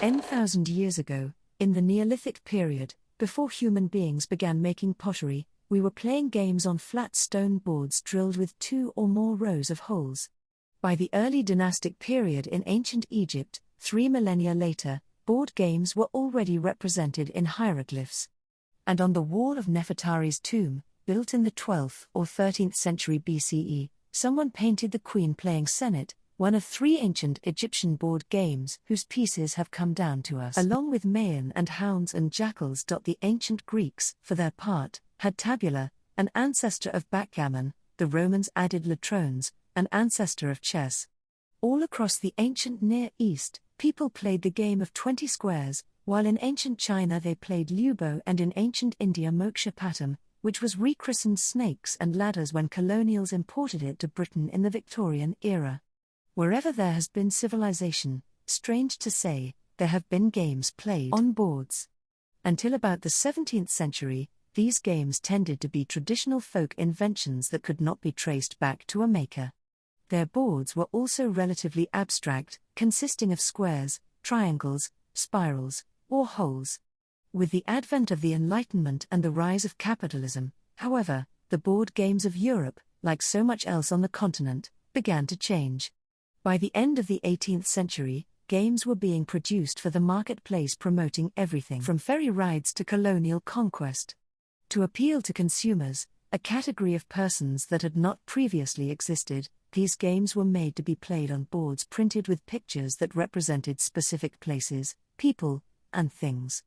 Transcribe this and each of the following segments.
N,000 years ago, in the Neolithic period, before human beings began making pottery, we were playing games on flat stone boards drilled with 2 or more rows of holes. By the early dynastic period in ancient Egypt, 3 millennia later, board games were already represented in hieroglyphs. And on the wall of Nefertari's tomb, built in the 12th or 13th century BCE, someone painted the queen playing senet, one of 3 ancient Egyptian board games whose pieces have come down to us. Along with Mayan and hounds and jackals. The ancient Greeks, for their part, had tabula, an ancestor of backgammon. The Romans added latrones, an ancestor of chess. All across the ancient Near East, people played the game of 20 squares, while in ancient China they played Ludo, and in ancient India Moksha Patam, which was rechristened snakes and ladders when colonials imported it to Britain in the Victorian era. Wherever there has been civilization, strange to say, there have been games played on boards. Until about the 17th century, these games tended to be traditional folk inventions that could not be traced back to a maker. Their boards were also relatively abstract, consisting of squares, triangles, spirals, or holes. With the advent of the Enlightenment and the rise of capitalism, however, the board games of Europe, like so much else on the continent, began to change. By the end of the 18th century, games were being produced for the marketplace, promoting everything from ferry rides to colonial conquest. To appeal to consumers, a category of persons that had not previously existed, these games were made to be played on boards printed with pictures that represented specific places, people, and things.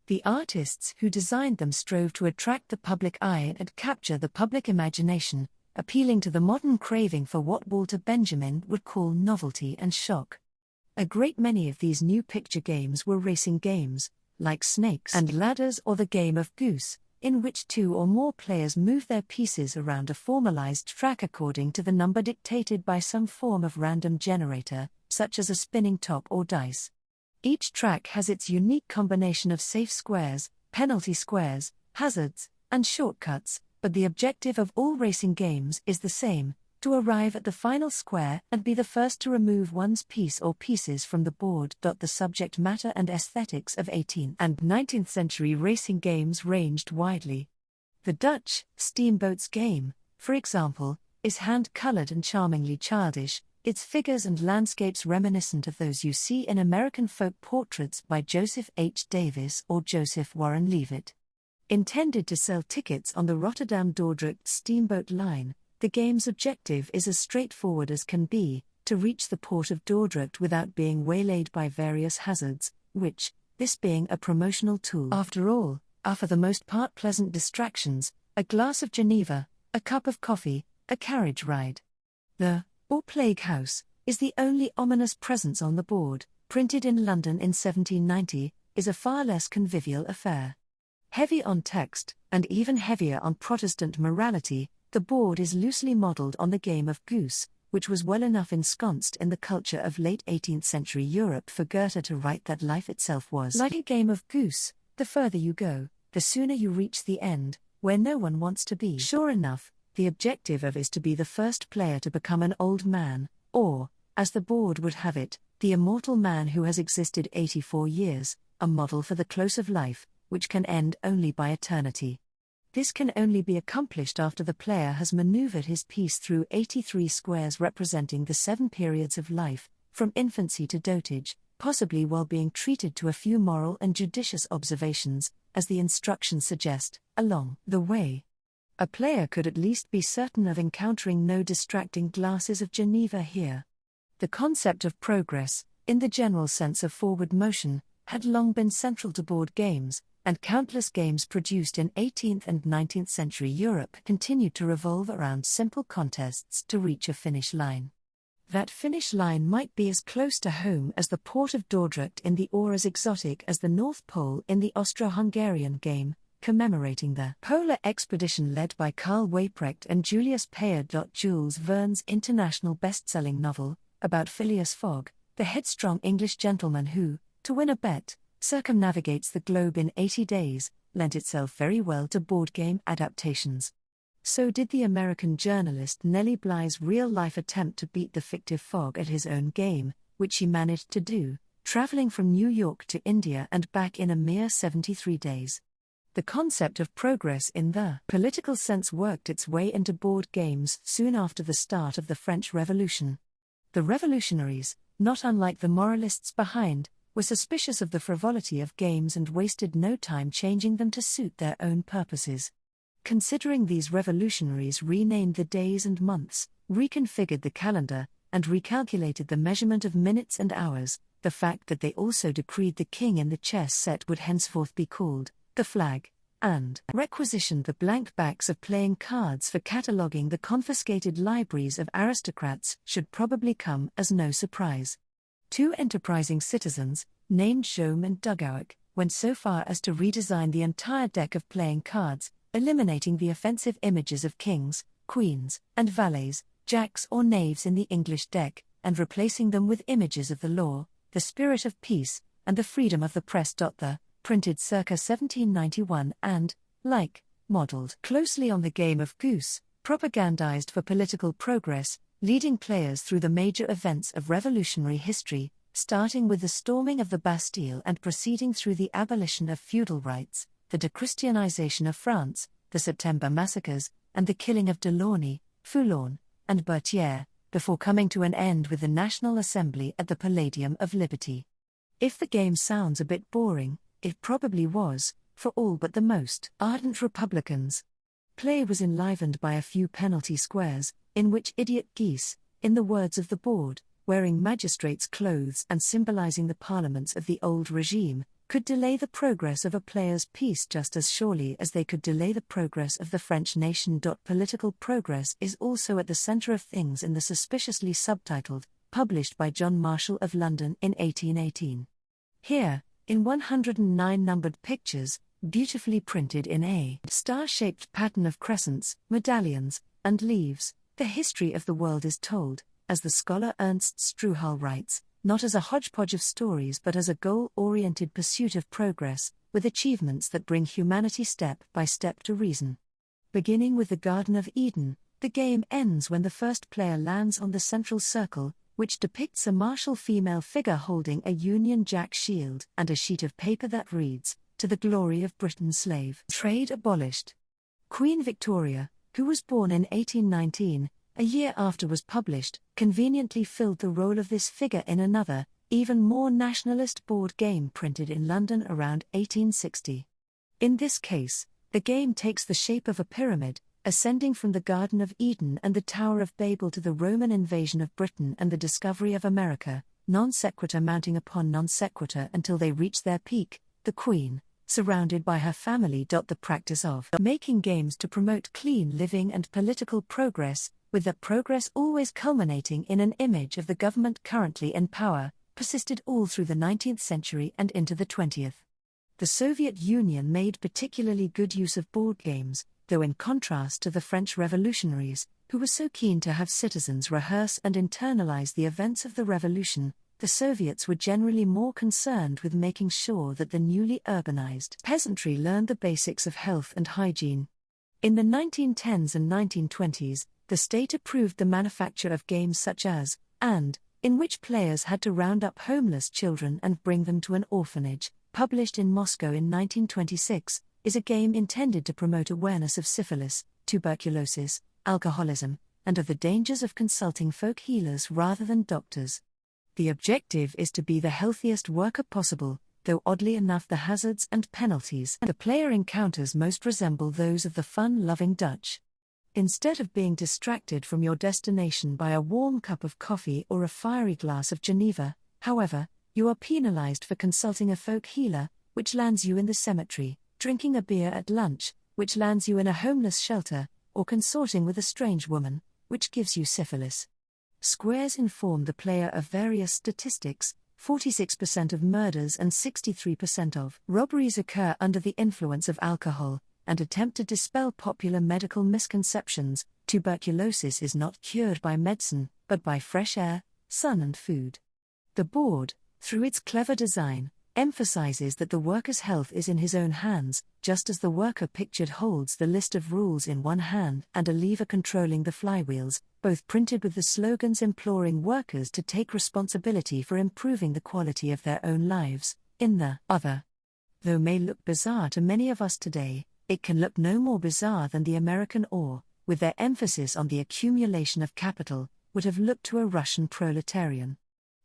The artists who designed them strove to attract the public eye and capture the public imagination, appealing to the modern craving for what Walter Benjamin would call novelty and shock. A great many of these new picture games were racing games, like Snakes and Ladders or the game of Goose, in which 2 or more players move their pieces around a formalized track according to the number dictated by some form of random generator, such as a spinning top or dice. Each track has its unique combination of safe squares, penalty squares, hazards, and shortcuts, but the objective of all racing games is the same: to arrive at the final square and be the first to remove one's piece or pieces from the board. The subject matter and aesthetics of 18th and 19th century racing games ranged widely. The Dutch steamboats game, for example, is hand-colored and charmingly childish, its figures and landscapes reminiscent of those you see in American folk portraits by Joseph H. Davis or Joseph Warren Leavitt. Intended to sell tickets on the Rotterdam-Dordrecht steamboat line, the game's objective is as straightforward as can be: to reach the port of Dordrecht without being waylaid by various hazards, which, this being a promotional tool after all, are for the most part pleasant distractions: a glass of Geneva, a cup of coffee, a carriage ride. The or Plague House is the only ominous presence on the board, printed in London in 1790, is a far less convivial affair. Heavy on text, and even heavier on Protestant morality, the board is loosely modelled on the game of Goose, which was well enough ensconced in the culture of late 18th century Europe for Goethe to write that life itself was like a game of goose: the further you go, the sooner you reach the end, where no one wants to be. Sure enough, the objective of is to be the first player to become an old man, or, as the board would have it, the immortal man who has existed 84 years, a model for the close of life, which can end only by eternity. This can only be accomplished after the player has maneuvered his piece through 83 squares representing the 7 periods of life, from infancy to dotage, possibly while being treated to a few moral and judicious observations, as the instructions suggest, along the way. A player could at least be certain of encountering no distracting glasses of Geneva here. The concept of progress, in the general sense of forward motion, had long been central to board games, and countless games produced in 18th and 19th century Europe continued to revolve around simple contests to reach a finish line. That finish line might be as close to home as the port of Dordrecht in the or as exotic as the North Pole in the Austro-Hungarian game, commemorating the polar expedition led by Karl Weyprecht and Julius Payer. Jules Verne's international best-selling novel, about Phileas Fogg, the headstrong English gentleman who, to win a bet, circumnavigates the globe in 80 days, lent itself very well to board game adaptations. So did the American journalist Nellie Bly's real-life attempt to beat the fictive Fogg at his own game, which she managed to do, traveling from New York to India and back in a mere 73 days. The concept of progress in the political sense worked its way into board games soon after the start of the French Revolution. The revolutionaries, not unlike the moralists behind, were suspicious of the frivolity of games and wasted no time changing them to suit their own purposes. Considering these revolutionaries renamed the days and months, reconfigured the calendar, and recalculated the measurement of minutes and hours, the fact that they also decreed the king in the chess set would henceforth be called the flag, and requisitioned the blank backs of playing cards for cataloguing the confiscated libraries of aristocrats should probably come as no surprise. Two enterprising citizens, named Jaume and Dugouic, went so far as to redesign the entire deck of playing cards, eliminating the offensive images of kings, queens, and valets, jacks or knaves in the English deck, and replacing them with images of the law, the spirit of peace, and the freedom of the press. The printed circa 1791 and, modelled closely on the game of goose, propagandized for political progress, leading players through the major events of revolutionary history, starting with the storming of the Bastille and proceeding through the abolition of feudal rights, the dechristianization of France, the September massacres, and the killing of Delaunay, Foulon, and Berthier, before coming to an end with the National Assembly at the Palladium of Liberty. If the game sounds a bit boring, it probably was, for all but the most ardent Republicans. Play was enlivened by a few penalty squares, in which idiot geese, in the words of the board, wearing magistrates' clothes and symbolizing the parliaments of the old regime, could delay the progress of a player's peace just as surely as they could delay the progress of the French nation. Political progress is also at the center of things in the suspiciously subtitled, published by John Marshall of London in 1818. Here, in 109 numbered pictures, beautifully printed in a star-shaped pattern of crescents, medallions, and leaves, the history of the world is told, as the scholar Ernst Struhal writes, not as a hodgepodge of stories but as a goal-oriented pursuit of progress, with achievements that bring humanity step by step to reason. Beginning with the Garden of Eden, the game ends when the first player lands on the central circle, which depicts a martial female figure holding a Union Jack shield and a sheet of paper that reads, "To the glory of Britain slave trade abolished." Queen Victoria, who was born in 1819, a year after was published, conveniently filled the role of this figure in another, even more nationalist board game printed in London around 1860. In this case, the game takes the shape of a pyramid, ascending from the Garden of Eden and the Tower of Babel to the Roman invasion of Britain and the discovery of America, non sequitur mounting upon non sequitur until they reach their peak, the Queen, surrounded by her family. The practice of making games to promote clean living and political progress, with that progress always culminating in an image of the government currently in power, persisted all through the 19th century and into the 20th. The Soviet Union made particularly good use of board games, though in contrast to the French revolutionaries, who were so keen to have citizens rehearse and internalize the events of the revolution, the Soviets were generally more concerned with making sure that the newly urbanized peasantry learned the basics of health and hygiene. In the 1910s and 1920s, the state approved the manufacture of games such as, and, in which players had to round up homeless children and bring them to an orphanage, published in Moscow in 1926, is a game intended to promote awareness of syphilis, tuberculosis, alcoholism, and of the dangers of consulting folk healers rather than doctors. The objective is to be the healthiest worker possible, though oddly enough the hazards and penalties the player encounters most resemble those of the fun-loving Dutch. Instead of being distracted from your destination by a warm cup of coffee or a fiery glass of Geneva, however, you are penalized for consulting a folk healer, which lands you in the cemetery, drinking a beer at lunch, which lands you in a homeless shelter, or consorting with a strange woman, which gives you syphilis. Squares inform the player of various statistics. 46% of murders and 63% of robberies occur under the influence of alcohol, and attempt to dispel popular medical misconceptions. Tuberculosis is not cured by medicine, but by fresh air, sun and food. The board, through its clever design, emphasizes that the worker's health is in his own hands, just as the worker pictured holds the list of rules in one hand and a lever controlling the flywheels, both printed with the slogans imploring workers to take responsibility for improving the quality of their own lives, in the other. Though may look bizarre to many of us today, it can look no more bizarre than the American ore, with their emphasis on the accumulation of capital, would have looked to a Russian proletarian.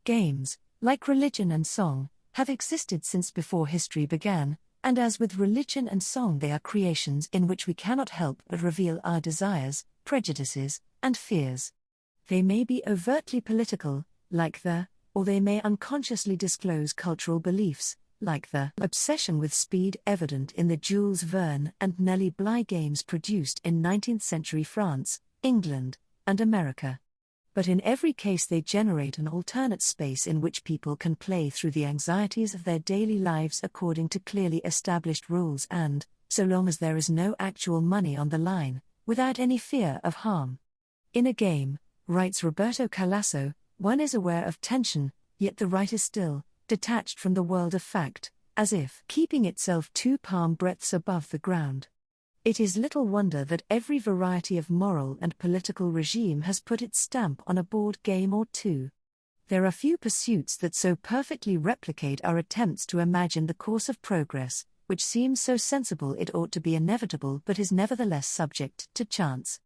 Games, like religion and song, have existed since before history began, and as with religion and song, they are creations in which we cannot help but reveal our desires, prejudices, and fears. They may be overtly political, like or they may unconsciously disclose cultural beliefs, like the obsession with speed evident in the Jules Verne and Nellie Bly games produced in 19th-century France, England, and America. But in every case they generate an alternate space in which people can play through the anxieties of their daily lives according to clearly established rules and, so long as there is no actual money on the line, without any fear of harm. In a game, writes Roberto Calasso, one is aware of tension, yet the right is still, detached from the world of fact, as if keeping itself 2 palm breadths above the ground. It is little wonder that every variety of moral and political regime has put its stamp on a board game or two. There are few pursuits that so perfectly replicate our attempts to imagine the course of progress, which seems so sensible it ought to be inevitable but is nevertheless subject to chance.